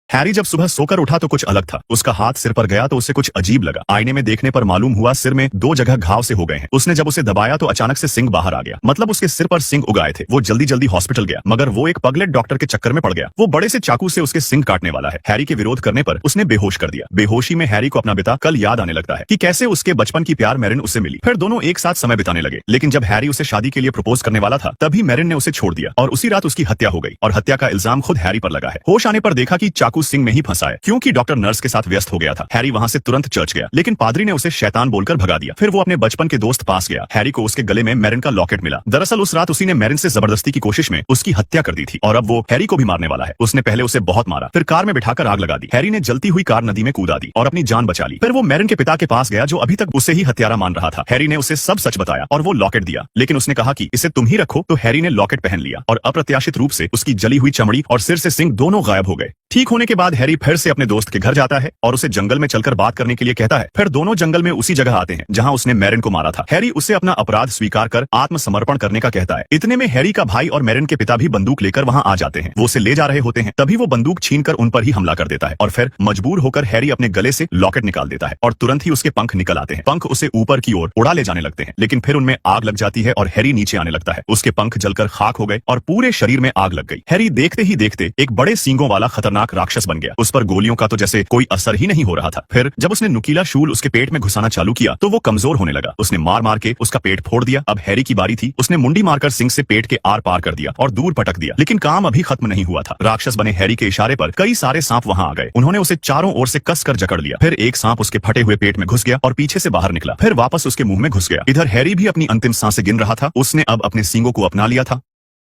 Harry जब सुबह सोकर उठा तो कुछ अलग था। उसका हाथ सिर पर गया तो उसे कुछ अजीब लगा। आईने में देखने पर मालूम हुआ सिर में 2 जगह घाव से हो गए हैं। उसने जब उसे दबाया तो अचानक से सिंग बाहर आ गया, मतलब उसके सिर पर सिंग उगाए थे। वो जल्दी जल्दी हॉस्पिटल गया, मगर वो एक पगलेट डॉक्टर के चक्कर में पड़ गया। वो बड़े से चाकू से उसके सिंग काटने वाला है। हैरी के विरोध करने पर उसने बेहोश कर दिया। बेहोशी में हैरी को अपना पिता कल याद आने लगता है कि कैसे उसके बचपन की प्यार मैरिन उससे मिली। फिर दोनों एक साथ समय बिताने लगे, लेकिन जब हैरी उसे शादी के लिए प्रपोज करने वाला था तभी मैरिन ने उसे छोड़ दिया और उसी रात उसकी हत्या हो गई। और हत्या का इल्जाम खुद हैरी पर लगा है। होश आने पर देखा कि चाकू सिंग में ही फंसा है, क्योंकि डॉक्टर नर्स के साथ व्यस्त हो गया था। हैरी वहां से तुरंत चर्च गया, लेकिन पादरी ने उसे शैतान बोलकर भगा दिया। फिर वो अपने बचपन के दोस्त पास गया। हैरी को उसके गले में मैरिन का लॉकेट मिला। दरअसल उस रात उसी ने मैरिन से जबरदस्ती की कोशिश में उसकी हत्या कर दी थी और अब वो हैरी को भी मारने वाला है। उसने पहले उसे बहुत मारा, फिर कार में बिठाकर आग लगा दी। हैरी ने जलती हुई कार नदी में कूदा दी और अपनी जान बचा ली। फिर वो मैरिन के पिता के पास गया, जो अभी तक उसे ही हत्यारा मान रहा था। हैरी ने उसे सब सच बताया और वो लॉकेट दिया, लेकिन उसने कहा कि इसे तुम ही रखो। तो हैरी ने लॉकेट पहन लिया और अप्रत्याशित रूप से उसकी जली हुई चमड़ी और सिर से सिंग दोनों गायब हो गए। ठीक होने के बाद हैरी फिर से अपने दोस्त के घर जाता है और उसे जंगल में चलकर बात करने के लिए कहता है। फिर दोनों जंगल में उसी जगह आते हैं जहां उसने मैरिन को मारा था। हैरी उसे अपना अपराध स्वीकार कर आत्मसमर्पण करने का कहता है। इतने में हैरी का भाई और मैरिन के पिता भी बंदूक लेकर वहां आ जाते हैं। वो उसे ले जा रहे होते हैं, तभी वो बंदूक छीनकर उन पर ही हमला कर देता है और फिर मजबूर होकर हैरी अपने गले से लॉकेट निकाल देता है और तुरंत ही उसके पंख निकल आते हैं। पंख उसे ऊपर की ओर उड़ा ले जाने लगते हैं, लेकिन फिर उनमें आग लग जाती है और हैरी नीचे आने लगता है। उसके पंख जलकर खाक हो गए और पूरे शरीर में आग लग गई। हैरी देखते ही देखते एक बड़े सींगों वाला खतरनाक राक्षस बन गया। उस पर गोलियों का तो जैसे कोई असर ही नहीं हो रहा था। फिर जब उसने नुकीला शूल उसके पेट में घुसाना चालू किया तो वो कमजोर होने लगा। उसने मार मार के उसका पेट फोड़ दिया। अब हैरी की बारी थी। उसने मुंडी मारकर सिंग से पेट के आर पार कर दिया और दूर पटक दिया, लेकिन काम अभी खत्म नहीं हुआ था। राक्षस बने हैरी के इशारे पर कई सारे सांप वहां आ गए। उन्होंने उसे चारों ओर से कसकर जकड़ लिया। फिर एक सांप उसके फटे हुए पेट में घुस गया और पीछे से बाहर निकला, फिर वापस उसके मुंह में घुस गया। इधर हैरी भी अपनी अंतिम सांसें गिन रहा था। उसने अब अपने सींगों को अपना लिया था।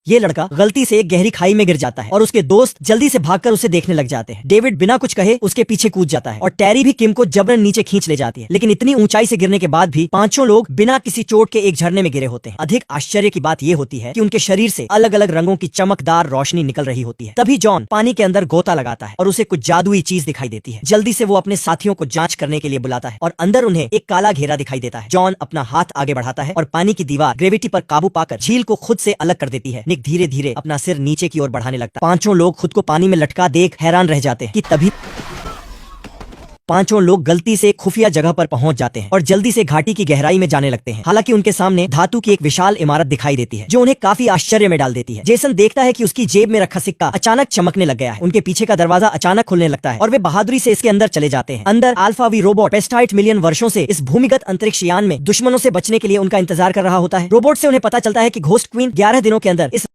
ये लड़का गलती से एक गहरी खाई में गिर जाता है और उसके दोस्त जल्दी से भागकर उसे देखने लग जाते हैं। डेविड बिना कुछ कहे उसके पीछे कूद जाता है और टेरी भी किम को जबरन नीचे खींच ले जाती है। लेकिन इतनी ऊंचाई से गिरने के बाद भी पांचों लोग बिना किसी चोट के एक झरने में गिरे होते हैं। अधिक आश्चर्य की बात यह होती है कि उनके शरीर से अलग अलग रंगों की चमकदार रोशनी निकल रही होती है। तभी जॉन पानी के अंदर गोता लगाता है और उसे कुछ जादुई चीज दिखाई देती है। जल्दी से वो अपने साथियों को जांच करने के लिए बुलाता है और अंदर उन्हें एक काला घेरा दिखाई देता है। जॉन अपना हाथ आगे बढ़ाता है और पानी की दीवार ग्रेविटी पर काबू पाकर झील को खुद से अलग कर देती है। निक धीरे धीरे अपना सिर नीचे की ओर बढ़ाने लगता है। पांचों लोग खुद को पानी में लटका देख हैरान रह जाते हैं कि तभी पांचों लोग गलती से खुफिया जगह पर पहुंच जाते हैं और जल्दी से घाटी की गहराई में जाने लगते हैं। हालांकि उनके सामने धातु की एक विशाल इमारत दिखाई देती है जो उन्हें काफी आश्चर्य में डाल देती है। जेसन देखता है कि उसकी जेब में रखा सिक्का अचानक चमकने लग गया है। उनके पीछे का दरवाजा अचानक खुलने लगता है और वे बहादुरी से इसके अंदर चले जाते हैं। अंदर अल्फा वी रोबोट पेस्टाइट मिलियन वर्षों से इस भूमिगत अंतरिक्ष यान में दुश्मनों से बचने के लिए उनका इंतजार कर रहा होता है। रोबोट से उन्हें पता चलता है कि घोस्ट क्वीन 11 दिनों के अंदर इस